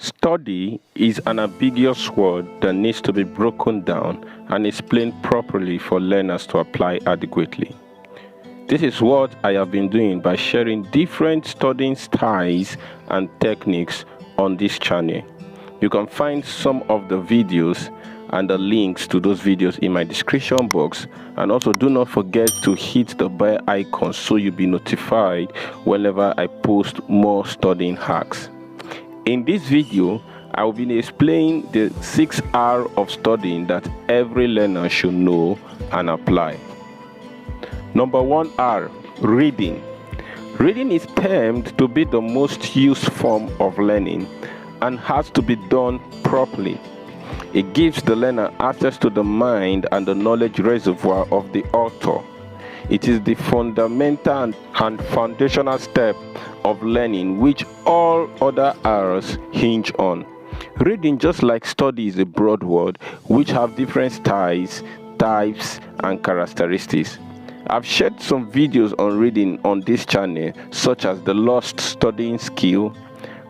Study is an ambiguous word that needs to be broken down and explained properly for learners to apply adequately. This is what I have been doing by sharing different studying styles and techniques on this channel. You can find some of the videos and the links to those videos in my description box, and also do not forget to hit the bell icon so you'll be notified whenever I post more studying hacks. In this video, I will be explaining the 6 R's of studying that every learner should know and apply. Number 1 R, reading. Reading is termed to be the most used form of learning and has to be done properly. It gives the learner access to the mind and the knowledge reservoir of the author. It is the fundamental and foundational step of learning which all other R's hinge on. Reading, just like study, is a broad word which have different styles, types, and characteristics. I've shared some videos on reading on this channel, such as the lost studying skill,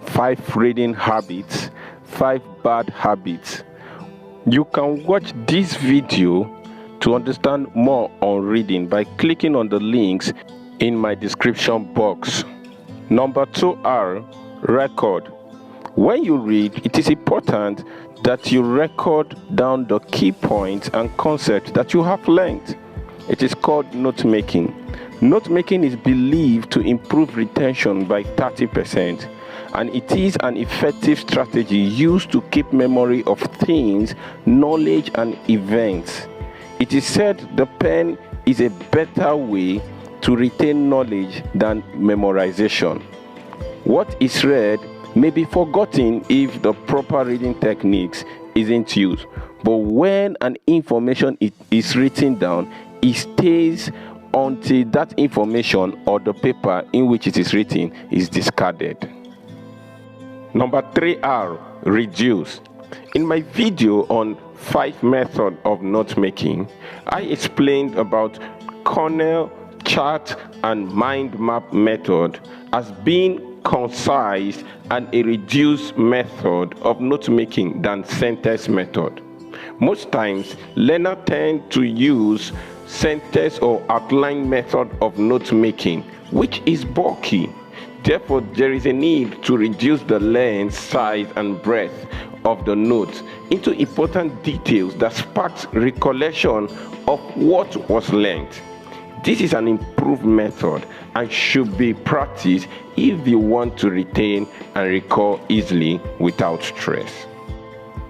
5 reading habits, 5 bad habits. You can watch this video to understand more on reading by clicking on the links in my description box. Number 2 R, record. When you read, it is important that you record down the key points and concepts that you have learned. It is called note making. Note making is believed to improve retention by 30%, and it is an effective strategy used to keep memory of things, knowledge, and events. It is said the pen is a better way to retain knowledge than memorization. What is read may be forgotten if the proper reading techniques isn't used, but when an information is written down, it stays until that information or the paper in which it is written is discarded. Number 3 R, reduce. In my video on 5 methods of note making, I explained about kernel, chart, and mind map method as being concise and a reduced method of note making than sentence method. Most times, learners tend to use sentence or outline method of note making, which is bulky. Therefore, there is a need to reduce the length, size, and breadth of the notes into important details that sparks recollection of what was learned. This is an improved method and should be practiced if you want to retain and recall easily without stress.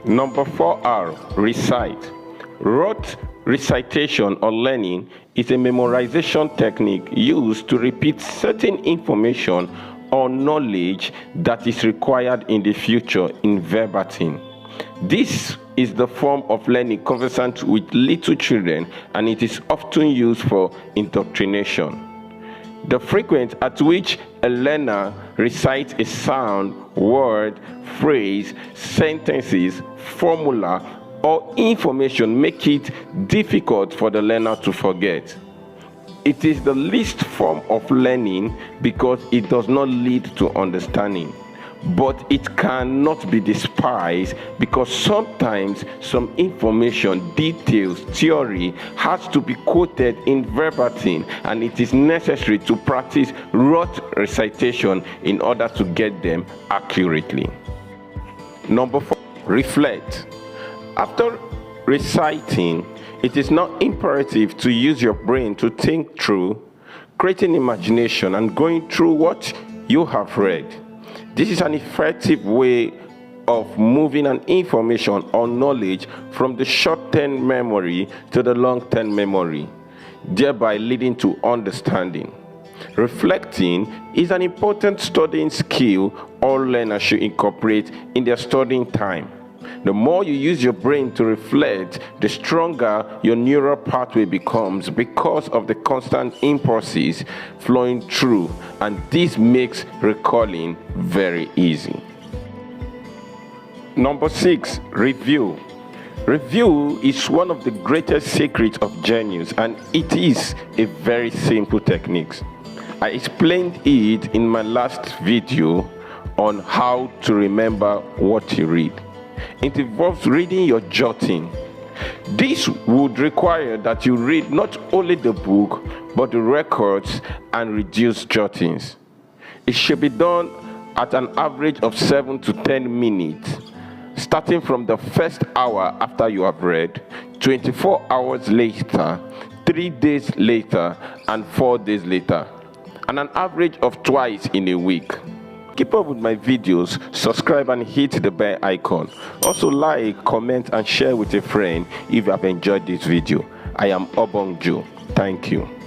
Number 4 R, recite. Rote recitation or learning is a memorization technique used to repeat certain information or knowledge that is required in the future in verbatim. This is the form of learning conversant with little children, and it is often used for indoctrination. The frequency at which a learner recites a sound, word, phrase, sentences, formula, or information make it difficult for the learner to forget. It is the least form of learning because it does not lead to understanding, but it cannot be despised because sometimes some information, details, theory has to be quoted in verbatim, and it is necessary to practice rote recitation in order to get them accurately. Number 4, reflect. After reciting, it is not imperative to use your brain to think through, creating imagination, and going through what you have read. This is an effective way of moving an information or knowledge from the short-term memory to the long-term memory, thereby leading to understanding. Reflecting is an important studying skill all learners should incorporate in their studying time. The more you use your brain to reflect, the stronger your neural pathway becomes because of the constant impulses flowing through, and this makes recalling very easy. Number 6, review. Review is one of the greatest secrets of genius, and it is a very simple technique. I explained it in my last video on how to remember what you read. It involves reading your jotting. This would require that you read not only the book, but the records and reduce jottings. It should be done at an average of 7 to 10 minutes, starting from the first hour after you have read, 24 hours later, 3 days later, and 4 days later, and an average of twice in a week. Keep up with my videos, subscribe and hit the bell icon. Also like, comment and share with a friend if you have enjoyed this video. I am Obong Joe. Thank you.